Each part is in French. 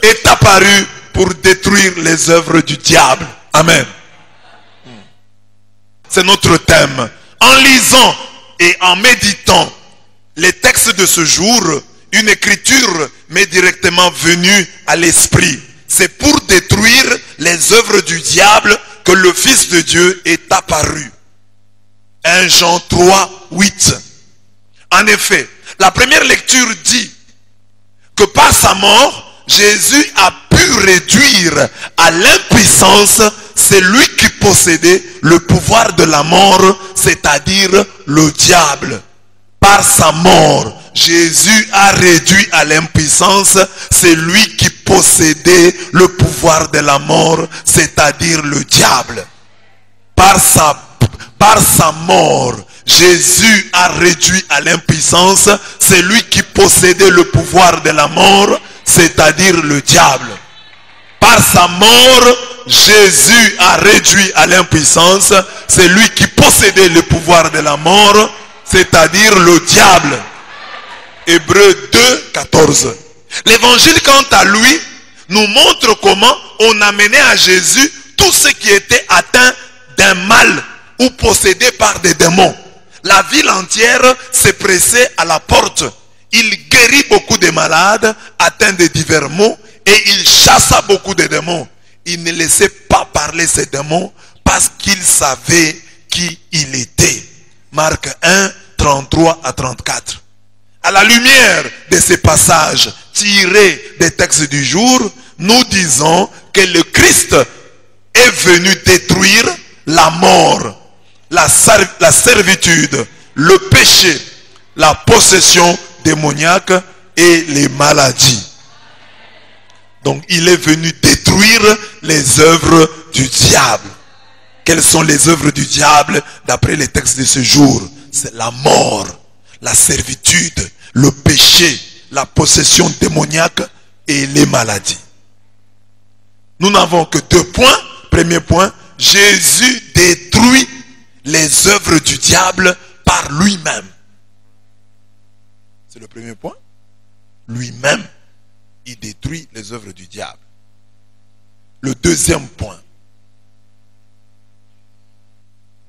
est apparu pour détruire les œuvres du diable. Amen. C'est notre thème. En lisant et en méditant les textes de ce jour, une écriture m'est directement venue à l'esprit. C'est pour détruire les œuvres du diable que le Fils de Dieu est apparu. 1 Jean 3, 8. En effet, la première lecture dit que par sa mort, Jésus a pu réduire à l'impuissance celui qui possédait le pouvoir de la mort, c'est-à-dire le diable. Par sa mort, Jésus a réduit à l'impuissance celui qui possédait le pouvoir de la mort, c'est-à-dire le diable. Par sa mort, Jésus a réduit à l'impuissance celui qui possédait le pouvoir de la mort, c'est-à-dire le diable. Par sa mort, Jésus a réduit à l'impuissance celui qui possédait le pouvoir de la mort, c'est-à-dire le diable. Hébreux 2, 14. L'évangile, quant à lui, nous montre comment on amenait à Jésus tous ceux qui étaient atteints d'un mal ou possédés par des démons. La ville entière s'est pressée à la porte. Il guérit beaucoup de malades atteints de divers maux et il chassa beaucoup de démons. Il ne laissait pas parler ces démons parce qu'il savait qui il était. Marc 1, 33 à 34. À la lumière de ces passages tirés des textes du jour, nous disons que le Christ est venu détruire la mort, la servitude, le péché, la possession démoniaque et les maladies. Donc il est venu détruire les œuvres du diable. Quelles sont les œuvres du diable d'après les textes de ce jour? C'est la mort, la servitude, le péché, la possession démoniaque et les maladies. Nous n'avons que 2 points. Premier point, Jésus détruit les œuvres du diable par lui-même. C'est le premier point. Lui-même, il détruit les œuvres du diable. Le deuxième point,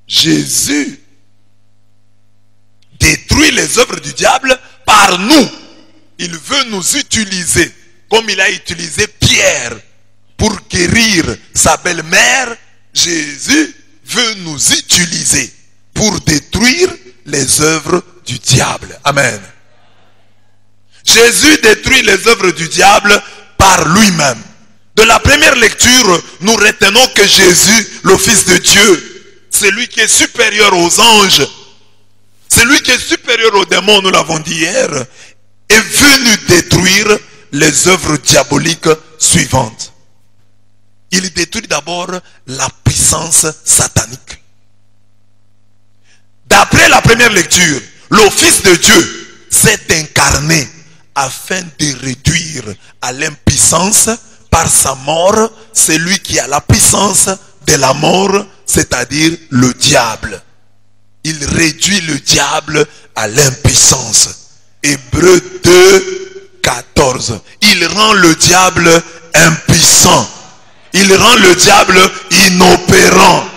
Jésus détruit les œuvres du diable par nous. Il veut nous utiliser comme il a utilisé Pierre pour guérir sa belle-mère. Jésus veut nous utiliser pour détruire les œuvres du diable. Amen. Jésus détruit les œuvres du diable par lui-même. De la première lecture, nous retenons que Jésus, le Fils de Dieu, celui qui est supérieur aux anges, celui qui est supérieur aux démons, nous l'avons dit hier, est venu détruire les œuvres diaboliques suivantes. Il détruit d'abord la puissance satanique. D'après la première lecture, le Fils de Dieu s'est incarné afin de réduire à l'impuissance par sa mort celui qui a la puissance de la mort, c'est-à-dire le diable. Il réduit le diable à l'impuissance. Hébreux 2, 14. Il rend le diable impuissant. Il rend le diable inopérant.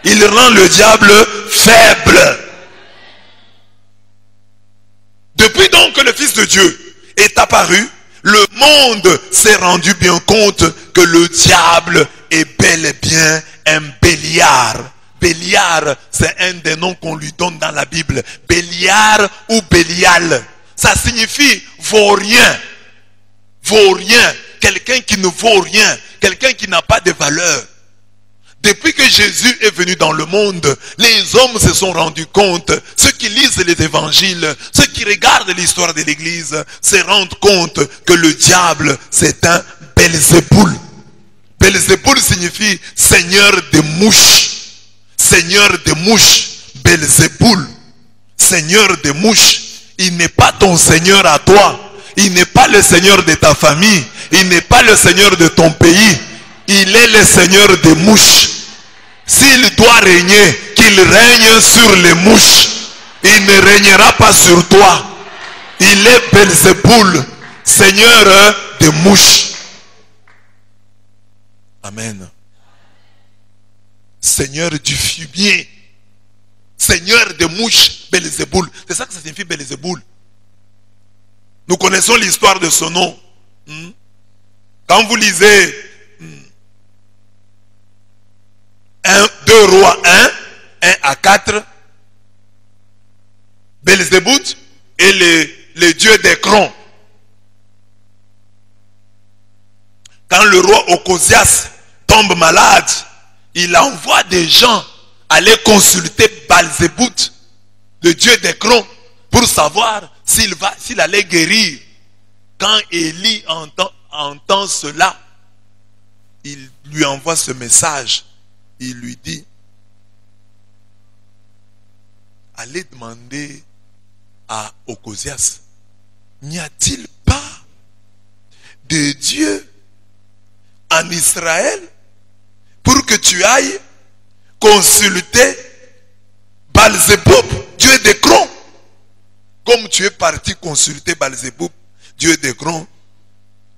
Il rend le diable faible. Depuis donc que le Fils de Dieu est apparu, le monde s'est rendu bien compte que le diable est bel et bien un Béliard. Béliard, c'est un des noms qu'on lui donne dans la Bible. Béliard ou Bélial. Ça signifie vaurien. Vaurien. Quelqu'un qui ne vaut rien. Quelqu'un qui n'a pas de valeur. Depuis que Jésus est venu dans le monde, les hommes se sont rendus compte, ceux qui lisent les évangiles, ceux qui regardent l'histoire de l'église, se rendent compte que le diable, c'est un Belzéboul. Belzéboul signifie seigneur des mouches. Seigneur des mouches. Belzéboul. Seigneur des mouches. Il n'est pas ton seigneur à toi. Il n'est pas le seigneur de ta famille. Il n'est pas le seigneur de ton pays. Il est le seigneur des mouches. S'il doit régner, qu'il règne sur les mouches. Il ne régnera pas sur toi. Il est Belzéboul, seigneur des mouches. Amen. Seigneur du fumier. Seigneur des mouches, Belzéboul. C'est ça que ça signifie Belzéboul. Nous connaissons l'histoire de ce nom. Quand vous lisez 2 Rois 1 à 4, Belzéboul est le dieu d'Écron. Quand le roi Ocosias tombe malade, il envoie des gens aller consulter Belzéboul, le dieu d'Écron, pour savoir s'il allait guérir. Quand Élie entend cela, il lui envoie ce message. Il lui dit, allez demander à Ocosias, n'y a-t-il pas de Dieu en Israël pour que tu ailles consulter Belzéboul, Dieu d'Écron? Comme tu es parti consulter Belzéboul, Dieu d'Écron,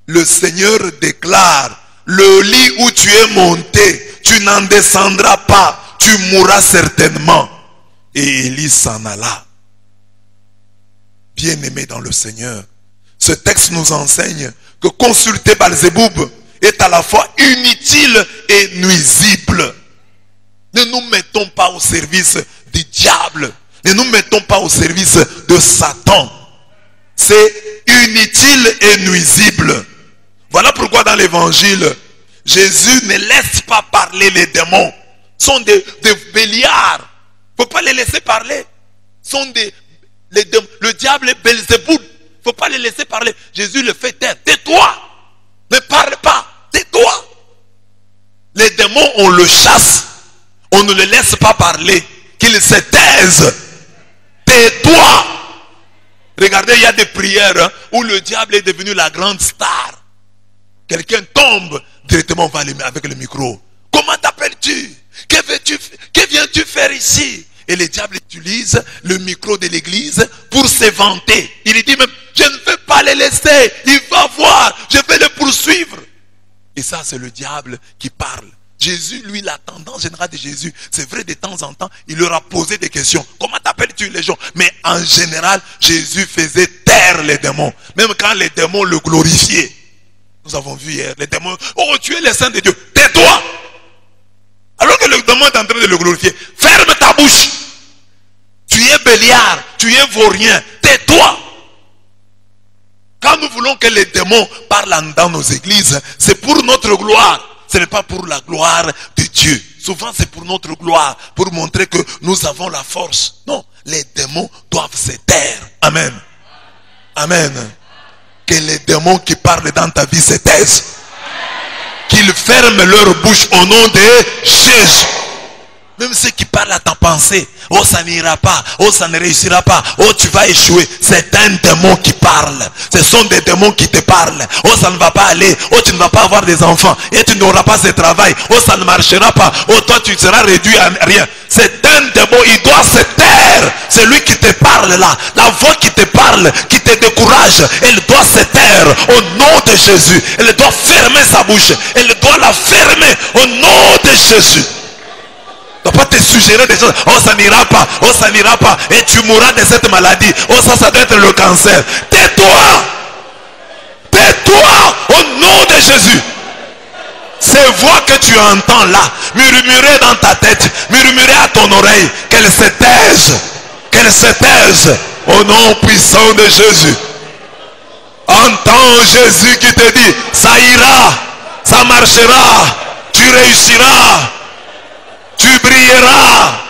le Seigneur déclare, le lit où tu es monté, tu n'en descendras pas, tu mourras certainement. Et Élie s'en alla. Bien-aimé dans le Seigneur, ce texte nous enseigne que consulter Belzéboul est à la fois inutile et nuisible. Ne nous mettons pas au service du diable. Ne nous mettons pas au service de Satan. C'est inutile et nuisible. Voilà pourquoi dans l'évangile, Jésus ne laisse pas parler les démons. Ce sont des béliards. Il ne faut pas les laisser parler. Le diable est Belzéboul. Il ne faut pas les laisser parler. Jésus le fait taire. Tais-toi. Ne parle pas. Tais-toi. Les démons, on le chasse. On ne le laisse pas parler. Qu'il se taise. Tais-toi. Regardez, il y a des prières où le diable est devenu la grande star. Quelqu'un tombe, directement on va aller avec le micro. Comment t'appelles-tu? Que viens-tu faire ici? Et le diable utilise le micro de l'église pour se vanter. Il dit même, je ne veux pas les laisser. Il va voir, je vais le poursuivre. Et ça, c'est le diable qui parle. Jésus, lui, la tendance générale de Jésus, c'est vrai, de temps en temps, il leur a posé des questions. Comment t'appelles-tu les gens? Mais en général, Jésus faisait taire les démons. Même quand les démons le glorifiaient. Nous avons vu hier, les démons, oh, tu es le Saint de Dieu, tais-toi! Alors que le démon est en train de le glorifier, ferme ta bouche! Tu es béliard, tu es vaurien, tais-toi! Quand nous voulons que les démons parlent dans nos églises, c'est pour notre gloire. Ce n'est pas pour la gloire de Dieu. Souvent c'est pour notre gloire, pour montrer que nous avons la force. Non, les démons doivent se taire. Amen. Amen. Que les démons qui parlent dans ta vie se taisent. Qu'ils ferment leur bouche au nom de Jésus. Même ceux qui parlent à ta pensée. Oh, ça n'ira pas. Oh, ça ne réussira pas. Oh, tu vas échouer. C'est un démon qui parle. Ce sont des démons qui te parlent. Oh, ça ne va pas aller. Oh, tu ne vas pas avoir des enfants. Et tu n'auras pas ce travail. Oh, ça ne marchera pas. Oh, toi, tu seras réduit à rien. C'est un démon. Il doit se taire. C'est lui qui te parle là. La voix qui te parle, qui te décourage, elle doit se taire au nom de Jésus. Elle doit fermer sa bouche. Elle doit la fermer au nom de Jésus. Ne doit pas te suggérer des choses. Oh, ça n'ira pas. Oh, ça n'ira pas. Et tu mourras de cette maladie. Oh, ça doit être le cancer. Tais-toi. Tais-toi au nom de Jésus. Ces voix que tu entends là, murmurer dans ta tête, murmurer à ton oreille, qu'elles se taisent. Qu'elles se taisent au nom puissant de Jésus. Entends Jésus qui te dit, ça ira, ça marchera, tu réussiras. Tu brilleras.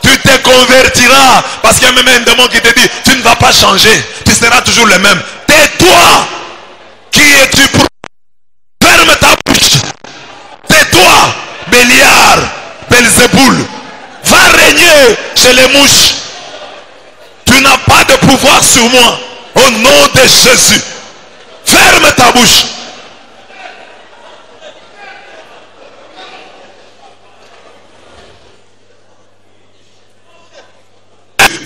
Tu te convertiras. Parce qu'il y a même un démon qui te dit, tu ne vas pas changer. Tu seras toujours le même. Tais-toi. Qui es-tu pour... Ferme ta bouche. Tais-toi. Béliard. Belzéboul. Va régner chez les mouches. Tu n'as pas de pouvoir sur moi. Au nom de Jésus. Ferme ta bouche.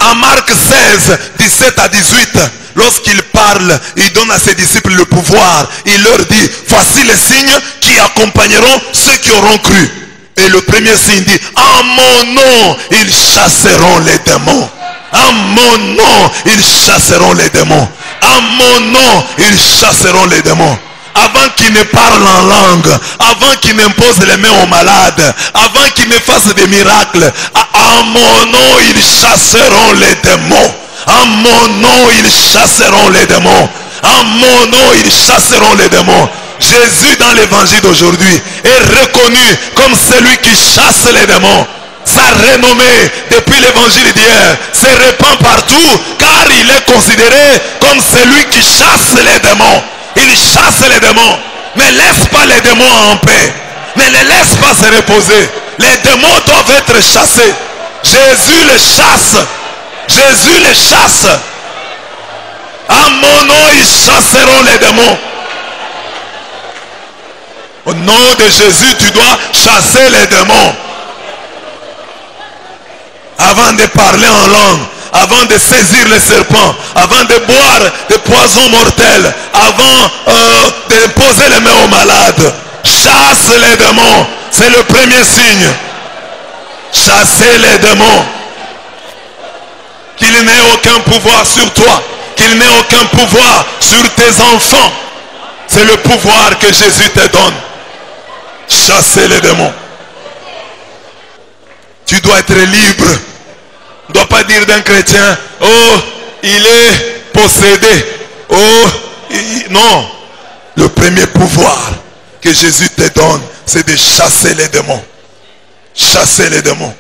En Marc 16, 17 à 18, lorsqu'il parle, il donne à ses disciples le pouvoir. Il leur dit, voici les signes qui accompagneront ceux qui auront cru. Et le premier signe dit, en mon nom, ils chasseront les démons. En mon nom, ils chasseront les démons. En mon nom, ils chasseront les démons. Avant qu'ils ne parlent en langue, avant qu'ils n'imposent les mains aux malades, avant qu'ils ne fassent des miracles, en mon nom, ils chasseront les démons. En mon nom, ils chasseront les démons. En mon nom, ils chasseront les démons. Jésus dans l'évangile d'aujourd'hui est reconnu comme celui qui chasse les démons. Sa renommée depuis l'évangile d'hier se répand partout car il est considéré comme celui qui chasse les démons. Il chasse les démons. Ne laisse pas les démons en paix. Ne les laisse pas se reposer. Les démons doivent être chassés. Jésus les chasse. Jésus les chasse. À mon nom, ils chasseront les démons. Au nom de Jésus, tu dois chasser les démons. Avant de parler en langue, avant de saisir les serpents, avant de boire des poisons mortels, avant de poser les mains aux malades, chasse les démons. C'est le premier signe. Chasser les démons. Qu'il n'ait aucun pouvoir sur toi, qu'il n'ait aucun pouvoir sur tes enfants. C'est le pouvoir que Jésus te donne. Chasser les démons. Tu dois être libre. On ne doit pas dire d'un chrétien, oh, il est possédé. Oh, non. Le premier pouvoir que Jésus te donne, c'est de chasser les démons. Chasser les démons.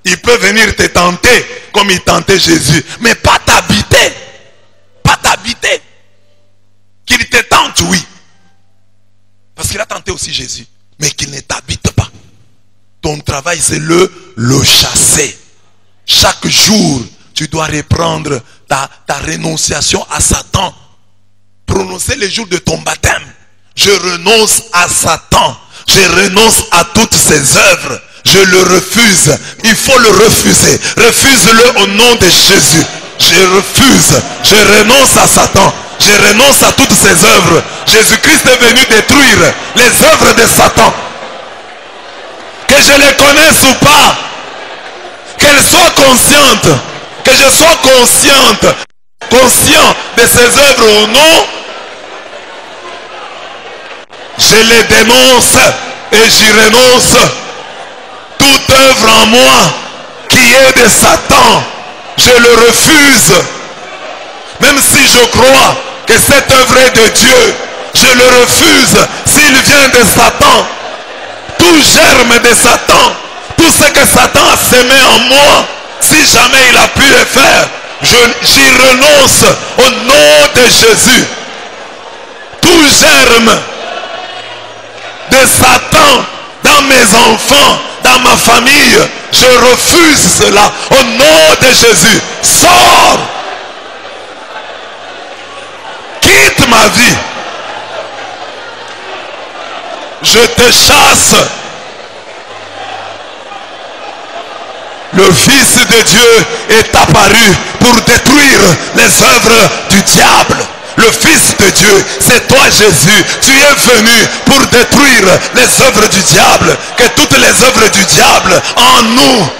Il peut venir te tenter comme il tentait Jésus, mais pas t'habiter. Pas t'habiter. Qu'il te tente, oui. Parce qu'il a tenté aussi Jésus, mais qu'il ne t'habite pas. Ton travail, c'est le chasser. Chaque jour, tu dois reprendre ta renonciation à Satan. Prononcer le jour de ton baptême. Je renonce à Satan. Je renonce à toutes ses œuvres. Je le refuse. Il faut le refuser. Refuse-le au nom de Jésus. Je refuse. Je renonce à Satan. Je renonce à toutes ses œuvres. Jésus-Christ est venu détruire les œuvres de Satan. Que je les connaisse ou pas, qu'elles soient conscientes, que je sois conscient de ses œuvres ou non, je les dénonce et j'y renonce. Toute œuvre en moi qui est de Satan, je le refuse. Même si je crois que cette œuvre est de Dieu, je le refuse s'il vient de Satan. Tout germe de Satan, tout ce que Satan a sémé en moi, si jamais il a pu le faire, j'y renonce au nom de Jésus. Tout germe de Satan dans mes enfants, dans ma famille, je refuse cela au nom de Jésus. Sors, quitte ma vie. Je te chasse. Le Fils de Dieu est apparu pour détruire les œuvres du diable. Le Fils de Dieu, c'est toi Jésus. Tu es venu pour détruire les œuvres du diable. Que toutes les œuvres du diable en nous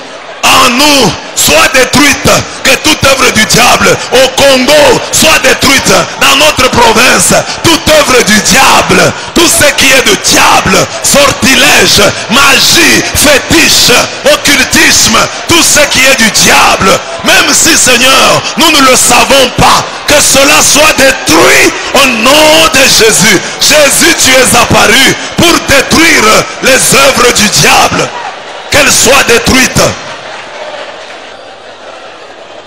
soient détruites. Que toute œuvre du diable au Congo soit détruite. Dans notre province, toute œuvre du diable, tout ce qui est de diable, sortilège, magie, fétiche, occultisme, tout ce qui est du diable, même si Seigneur, nous ne le savons pas, que cela soit détruit au nom de Jésus. Jésus, tu es apparu pour détruire les œuvres du diable. Qu'elles soient détruites.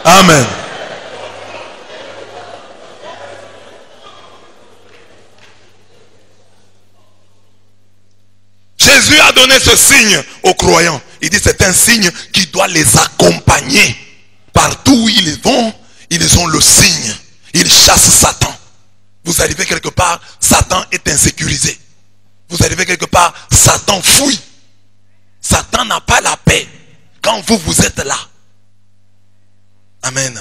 Amen. Jésus a donné ce signe aux croyants. Il dit c'est un signe qui doit les accompagner. Partout où ils vont, ils ont le signe. Ils chassent Satan. Vous arrivez quelque part, Satan est insécurisé. Vous arrivez quelque part, Satan fouille. Satan n'a pas la paix quand vous êtes là. Amen.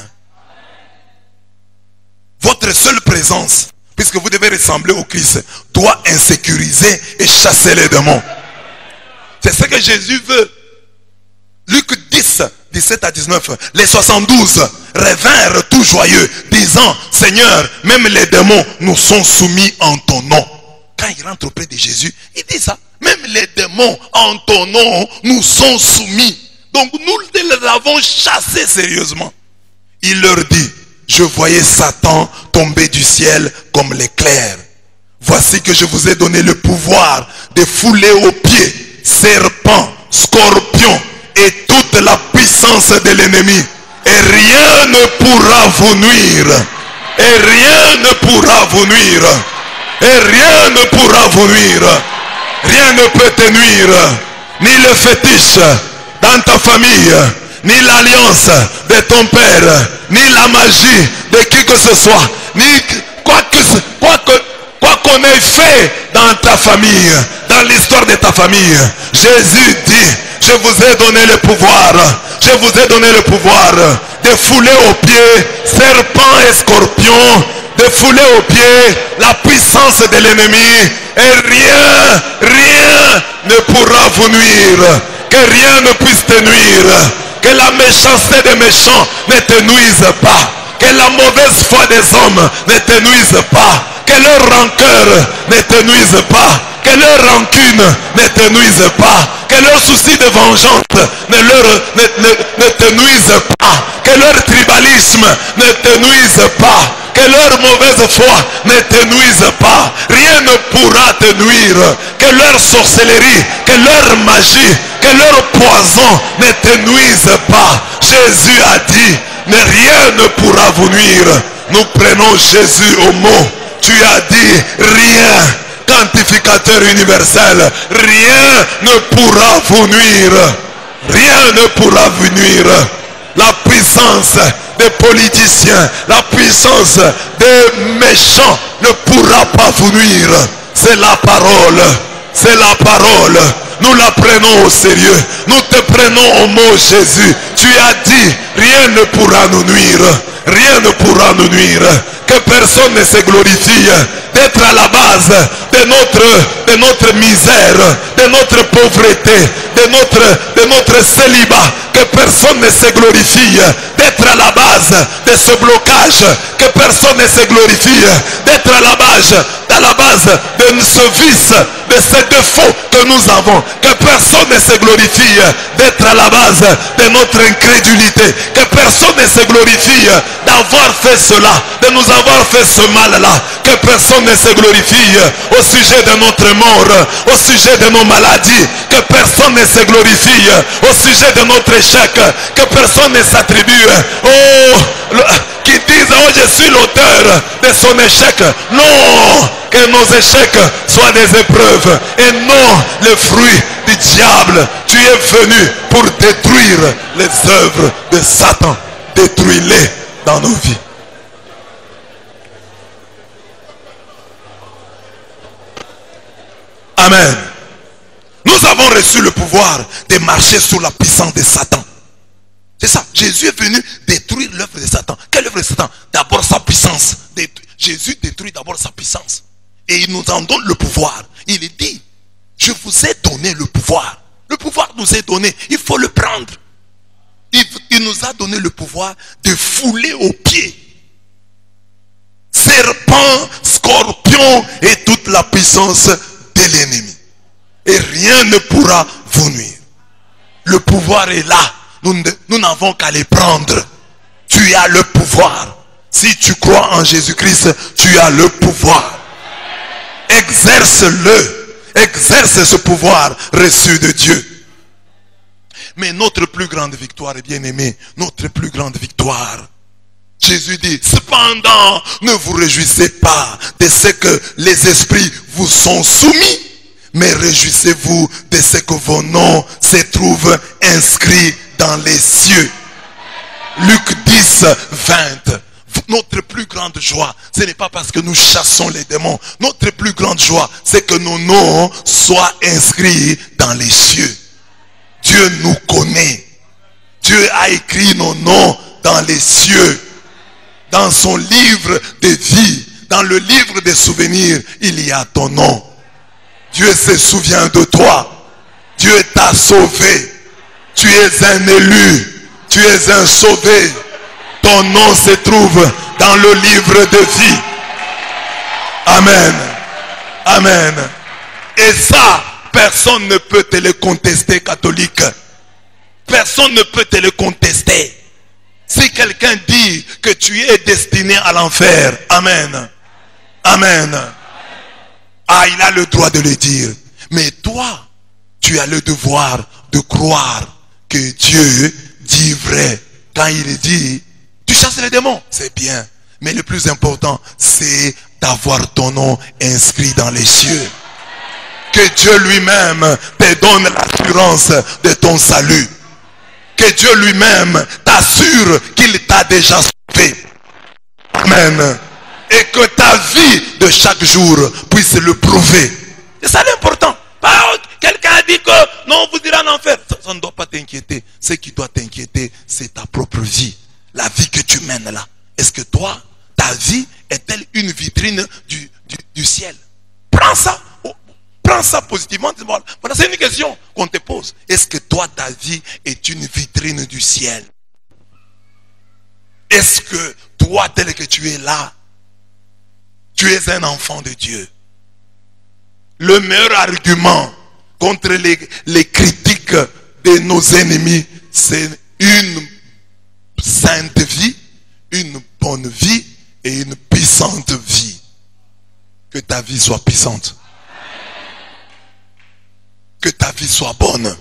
présence, puisque vous devez ressembler au Christ, doit insécuriser et chasser les démons. C'est ce que Jésus veut. Luc 10, 17 à 19. Les 72 revinrent tout joyeux, disant, Seigneur, même les démons nous sont soumis en ton nom. Quand ils rentrent auprès de Jésus, il dit ça. Même les démons en ton nom nous sont soumis. Donc nous les avons chassés sérieusement. Il leur dit, je voyais Satan tomber du ciel comme l'éclair. Voici que je vous ai donné le pouvoir de fouler aux pieds serpents, scorpions et toute la puissance de l'ennemi. Et rien ne pourra vous nuire. Et rien ne pourra vous nuire. Et rien ne pourra vous nuire. Rien ne peut te nuire. Ni le fétiche dans ta famille, ni l'alliance de ton père, ni la magie de qui que ce soit, ni quoi qu'on ait fait dans ta famille, dans l'histoire de ta famille. Jésus dit, je vous ai donné le pouvoir, je vous ai donné le pouvoir de fouler aux pieds serpents et scorpions, de fouler aux pieds la puissance de l'ennemi, et rien ne pourra vous nuire. Que rien ne puisse te nuire. Que la méchanceté des méchants ne te nuise pas. Que la mauvaise foi des hommes ne te nuise pas. Que leur rancœur ne te nuise pas. Que leur rancune ne te nuise pas. Que leur souci de vengeance ne te nuise pas. Que leur tribalisme ne te nuise pas. Que leur mauvaise foi ne te nuise pas. Rien ne pourra te nuire. Que leur sorcellerie, que leur magie, que leur poison ne te nuise pas. Jésus a dit, mais rien ne pourra vous nuire. Nous prenons Jésus au mot. Tu as dit rien. Quantificateur universel. Rien ne pourra vous nuire. Rien ne pourra vous nuire. La puissance des politiciens, la puissance des méchants ne pourra pas vous nuire. C'est la parole. C'est la parole. Nous la prenons au sérieux. Nous te prenons au mot Jésus. Tu as dit, rien ne pourra nous nuire. Rien ne pourra nous nuire. Que personne ne se glorifie d'être à la base de notre misère, de notre pauvreté, de notre célibat. Que personne ne se glorifie d'être à la base de ce blocage. Que personne ne se glorifie d'être à la base de ce vice, de ces défauts que nous avons. Que personne ne se glorifie d'être à la base de notre incrédulité. Que personne ne se glorifie d'avoir fait cela, de nous avoir fait ce mal-là. Que personne ne se glorifie au sujet de notre mort, au sujet de nos maladies. Que personne ne se glorifie au sujet de notre échec. Que personne ne s'attribue qui disent, oh, je suis l'auteur de son échec. Non, que nos échecs soient des épreuves et non le fruit du diable. Tu es venu pour détruire les œuvres de Satan. Détruis-les dans nos vies. Amen. Nous avons reçu le pouvoir de marcher sous la puissance de Satan. C'est ça. Jésus est venu détruire l'œuvre de Satan. Quelle œuvre de Satan? D'abord sa puissance. Jésus détruit d'abord sa puissance. Et il nous en donne le pouvoir. Il dit, je vous ai donné le pouvoir. Le pouvoir nous est donné. Il faut le prendre. Il nous a donné le pouvoir de fouler aux pieds serpents, scorpions et toute la puissance de l'ennemi. Et rien ne pourra vous nuire. Le pouvoir est là. Nous n'avons qu'à les prendre. Tu as le pouvoir. Si tu crois en Jésus-Christ, tu as le pouvoir. Exerce-le. Exerce ce pouvoir reçu de Dieu. Mais notre plus grande victoire, bien aimé, notre plus grande victoire, Jésus dit, cependant, ne vous réjouissez pas de ce que les esprits vous sont soumis, mais réjouissez-vous de ce que vos noms se trouvent inscrits dans les cieux. Luc 10, 20. Notre plus grande joie, ce n'est pas parce que nous chassons les démons. Notre plus grande joie, c'est que nos noms soient inscrits dans les cieux. Dieu nous connaît. Dieu a écrit nos noms dans les cieux. Dans son livre de vie, dans le livre des souvenirs, il y a ton nom. Dieu se souvient de toi. Dieu t'a sauvé. Tu es un élu. Tu es un sauvé. Ton nom se trouve dans le livre de vie. Amen. Amen. Et ça, personne ne peut te le contester, catholique. Personne ne peut te le contester. Si quelqu'un dit que tu es destiné à l'enfer, amen. Amen. Ah, il a le droit de le dire. Mais toi, tu as le devoir de croire que Dieu dit vrai. Quand il dit, tu chasses les démons, c'est bien. Mais le plus important, c'est d'avoir ton nom inscrit dans les cieux. Que Dieu lui-même te donne l'assurance de ton salut. Que Dieu lui-même t'assure qu'il t'a déjà sauvé. Amen. Et que ta vie de chaque jour puisse le prouver. C'est ça l'important. Quelqu'un a dit que non, vous irez en enfer. Ça ne doit pas t'inquiéter. Ce qui doit t'inquiéter, c'est ta propre vie. La vie que tu mènes là. Est-ce que toi, ta vie est-elle une vitrine du ciel? Prends ça. Prends ça positivement. Voilà, c'est une question qu'on te pose. Est-ce que toi, ta vie est une vitrine du ciel? Est-ce que toi, tel que tu es là, tu es un enfant de Dieu? Le meilleur argument contre les critiques de nos ennemis, c'est une sainte vie, une bonne vie et une puissante vie. Que ta vie soit puissante. Que ta vie soit bonne.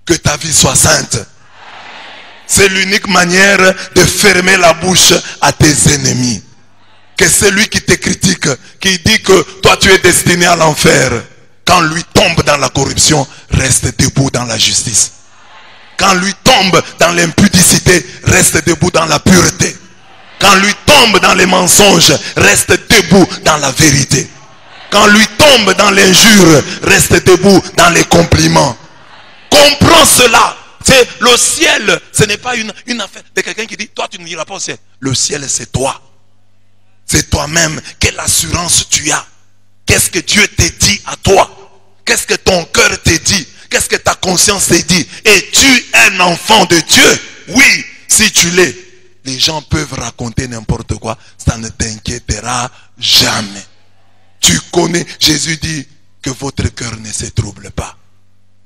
Que ta vie soit sainte. C'est l'unique manière de fermer la bouche à tes ennemis. Que celui qui te critique, qui dit que toi tu es destiné à l'enfer, quand lui tombe dans la corruption, reste debout dans la justice. Quand lui tombe dans l'impudicité, reste debout dans la pureté. Quand lui tombe dans les mensonges, reste debout dans la vérité. Quand lui tombe dans l'injure, reste debout dans les compliments. Comprends cela. C'est le ciel, ce n'est pas une affaire de quelqu'un qui dit, toi tu n'iras pas au ciel. Le ciel c'est toi. C'est toi-même. Quelle assurance tu as? Qu'est-ce que Dieu te dit à toi? Qu'est-ce que ton cœur te dit? Qu'est-ce que ta conscience te dit? Es-tu un enfant de Dieu? Oui, si tu l'es. Les gens peuvent raconter n'importe quoi. Ça ne t'inquiétera jamais. Tu connais, Jésus dit que votre cœur ne se trouble pas.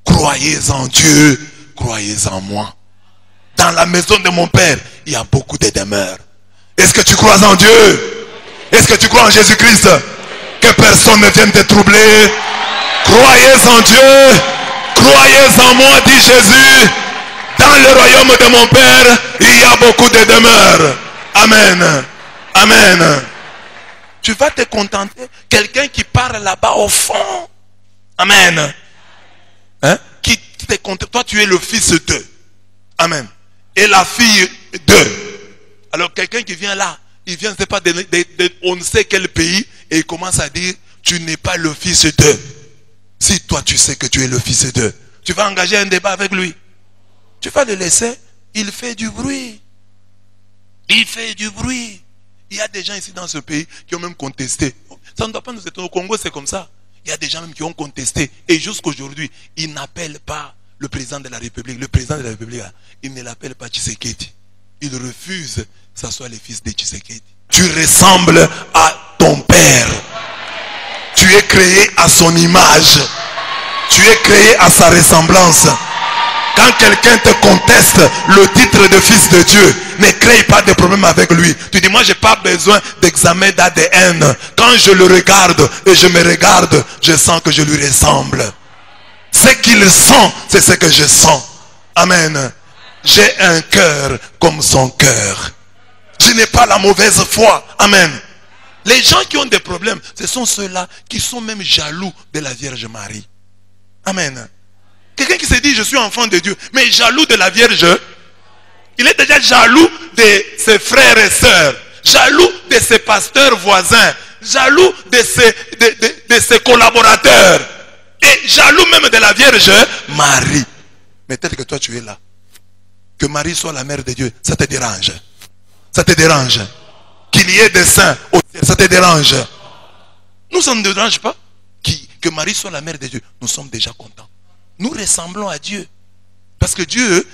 Croyez en Dieu, croyez en moi. Dans la maison de mon Père, il y a beaucoup de demeures. Est-ce que tu crois en Dieu? Est-ce que tu crois en Jésus-Christ? Que personne ne vienne te troubler. Croyez en Dieu, croyez en moi, dit Jésus. Dans le royaume de mon Père, il y a beaucoup de demeures. Amen. Amen. Tu vas te contenter. Quelqu'un qui parle là-bas au fond. Amen. Hein? Qui te contente. Toi, tu es le fils d'eux. Amen. Et la fille d'eux. Alors, quelqu'un qui vient là, il vient, c'est pas on ne sait quel pays, et il commence à dire, tu n'es pas le fils d'eux. Si toi, tu sais que tu es le fils d'eux, tu vas engager un débat avec lui. Tu vas le laisser. Il fait du bruit. Il fait du bruit. Il y a des gens ici dans ce pays qui ont même contesté. Ça ne doit pas nous étonner. Au Congo, c'est comme ça. Il y a des gens même qui ont contesté. Et jusqu'aujourd'hui, ils n'appellent pas le président de la République. Le président de la République, il ne l'appelle pas Tshisekedi. Il refuse que ce soit le fils de Tshisekedi. Tu ressembles à ton père. Tu es créé à son image. Tu es créé à sa ressemblance. Quand quelqu'un te conteste le titre de fils de Dieu, ne crée pas de problème avec lui. Tu dis, moi j'ai pas besoin d'examen d'ADN. Quand je le regarde et je me regarde, je sens que je lui ressemble. Ce qu'il sent, c'est ce que je sens. Amen. J'ai un cœur comme son cœur. Je n'ai pas la mauvaise foi. Amen. Les gens qui ont des problèmes, ce sont ceux-là qui sont même jaloux de la Vierge Marie. Amen. Quelqu'un qui se dit, je suis enfant de Dieu, mais jaloux de la Vierge, il est déjà jaloux de ses frères et sœurs, jaloux de ses pasteurs voisins, jaloux de ses collaborateurs, et jaloux même de la Vierge Marie. Mais tel que toi tu es là, que Marie soit la mère de Dieu, ça te dérange. Ça te dérange. Qu'il qu'il y ait des saints au ciel, ça te dérange? Nous, ça ne nous dérange pas. Que Marie soit la mère de Dieu, nous sommes déjà contents. Nous ressemblons à Dieu. Parce que Dieu,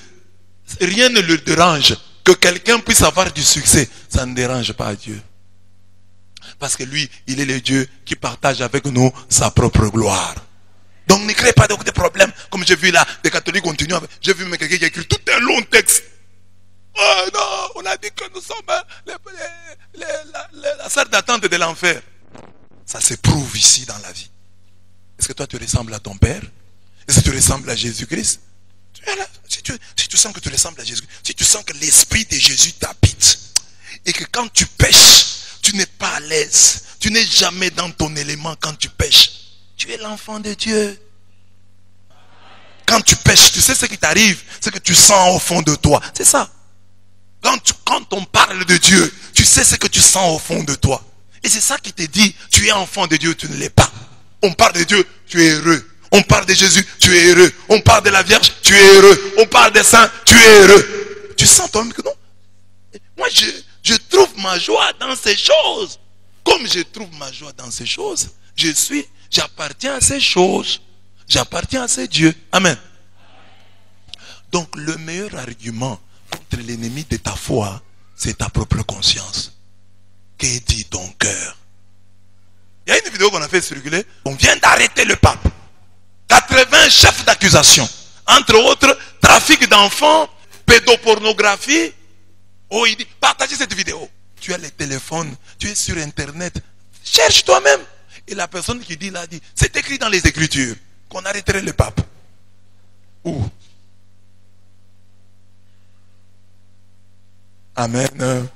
rien ne le dérange. Que quelqu'un puisse avoir du succès, ça ne dérange pas à Dieu. Parce que lui, il est le Dieu qui partage avec nous sa propre gloire. Donc ne crée pas de problèmes. Comme j'ai vu là, des catholiques continuent. J'ai vu quelqu'un qui a écrit tout un long texte. Oh non, on a dit que nous sommes la salle d'attente de l'enfer. Ça se prouve ici dans la vie. Est-ce que toi tu ressembles à ton Père? Est-ce que tu ressembles à Jésus-Christ? Si tu sens que tu ressembles à Jésus, si tu sens que l'Esprit de Jésus t'habite, et que quand tu pêches, tu n'es pas à l'aise, tu n'es jamais dans ton élément quand tu pêches, tu es l'enfant de Dieu. Quand tu pêches, tu sais ce qui t'arrive, c'est que tu sens au fond de toi. C'est ça. Quand on parle de Dieu, tu sais ce que tu sens au fond de toi. Et c'est ça qui te dit, tu es enfant de Dieu, tu ne l'es pas. On parle de Dieu, tu es heureux. On parle de Jésus, tu es heureux. On parle de la Vierge, tu es heureux. On parle des saints, tu es heureux. Tu sens toi-même que non. Moi, je trouve ma joie dans ces choses. Comme je trouve ma joie dans ces choses, j'appartiens à ces choses. J'appartiens à ces dieux. Amen. Donc, le meilleur argument contre l'ennemi de ta foi, c'est ta propre conscience. Que dit ton cœur? Il y a une vidéo qu'on a fait circuler. On vient d'arrêter le pape. 80 chefs d'accusation. Entre autres, trafic d'enfants, pédopornographie. Oh, il dit, partagez cette vidéo. Tu as les téléphones, tu es sur Internet. Cherche toi-même. Et la personne qui dit là, dit, c'est écrit dans les Écritures qu'on arrêterait le pape. Où? Amen.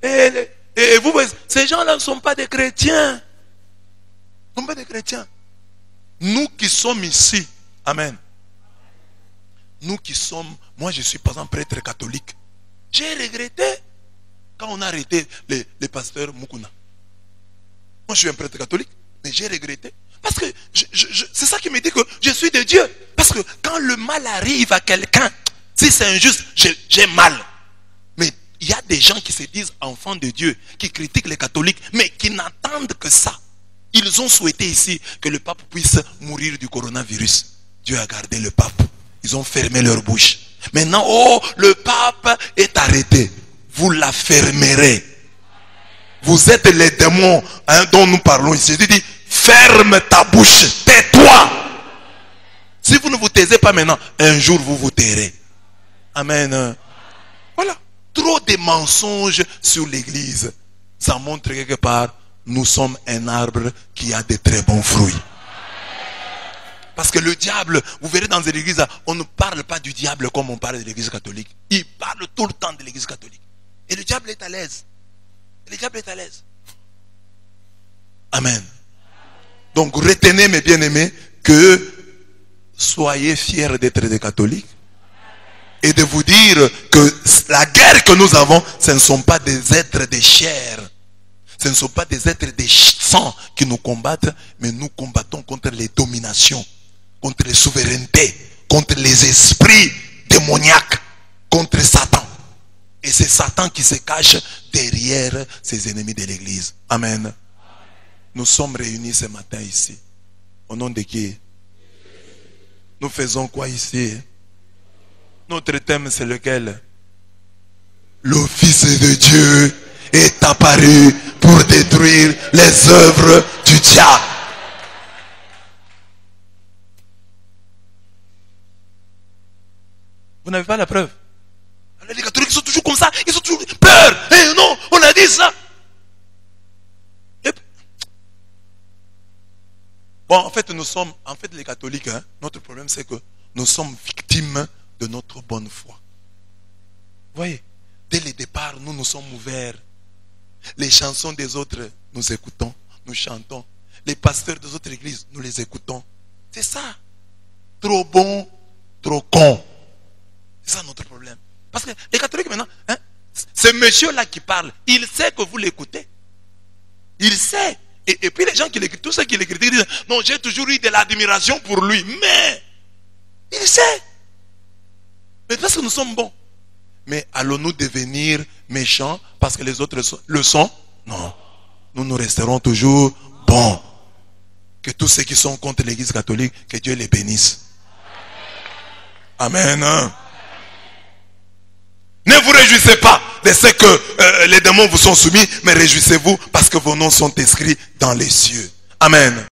Et vous, ces gens-là ne sont pas des chrétiens. Ils ne sont pas des chrétiens. Nous qui sommes ici, amen. Nous qui sommes, moi je suis par exemple prêtre catholique. J'ai regretté quand on a arrêté les pasteurs Mukuna. Moi je suis un prêtre catholique, mais j'ai regretté. Parce que c'est ça qui me dit que je suis de Dieu. Parce que quand le mal arrive à quelqu'un, si c'est injuste, j'ai mal. Mais il y a des gens qui se disent enfants de Dieu, qui critiquent les catholiques, mais qui n'attendent que ça. Ils ont souhaité ici que le pape puisse mourir du coronavirus. Dieu a gardé le pape. Ils ont fermé leur bouche. Maintenant, oh, le pape est arrêté. Vous la fermerez. Vous êtes les démons dont nous parlons ici. Jésus dit, ferme ta bouche, tais-toi. Si vous ne vous taisez pas maintenant, un jour vous vous tairez. Amen. Voilà. Trop de mensonges sur l'église. Ça montre quelque part, nous sommes un arbre qui a de très bons fruits. Parce que le diable, vous verrez dans l'église, on ne parle pas du diable comme on parle de l'église catholique. Il parle tout le temps de l'église catholique. Et le diable est à l'aise. Le diable est à l'aise. Amen. Donc retenez mes bien-aimés que soyez fiers d'être des catholiques. Et de vous dire que la guerre que nous avons, ce ne sont pas des êtres de chair. Ce ne sont pas des êtres de sang qui nous combattent, mais nous combattons contre les dominations, contre les souverainetés, contre les esprits démoniaques, contre Satan. Et c'est Satan qui se cache derrière ses ennemis de l'église. Amen. Nous sommes réunis ce matin ici. Au nom de qui? Nous faisons quoi ici? Notre thème c'est lequel? Le Fils de Dieu est apparu pour détruire les œuvres du diable. Vous n'avez pas la preuve? Alors les catholiques sont toujours comme ça, ils sont toujours peur. Eh non, on a dit ça. Bon, en fait, les catholiques, notre problème c'est que nous sommes victimes de notre bonne foi. Vous voyez, dès le départ, nous nous sommes ouverts. Les chansons des autres, nous écoutons, nous chantons. Les pasteurs des autres églises, nous les écoutons. C'est ça. Trop bon, trop con. C'est ça notre problème. Parce que les catholiques maintenant, ce monsieur-là qui parle, il sait que vous l'écoutez. Il sait. Et puis les gens qui l'écoutent, tous ceux qui l'écoutent, disent, non, j'ai toujours eu de l'admiration pour lui. Mais, il sait. Mais parce que nous sommes bons. Mais allons-nous devenir méchants parce que les autres le sont? Non. Nous resterons toujours bons. Que tous ceux qui sont contre l'Église catholique, que Dieu les bénisse. Amen. Ne vous réjouissez pas de ce que les démons vous sont soumis, mais réjouissez-vous parce que vos noms sont inscrits dans les cieux. Amen.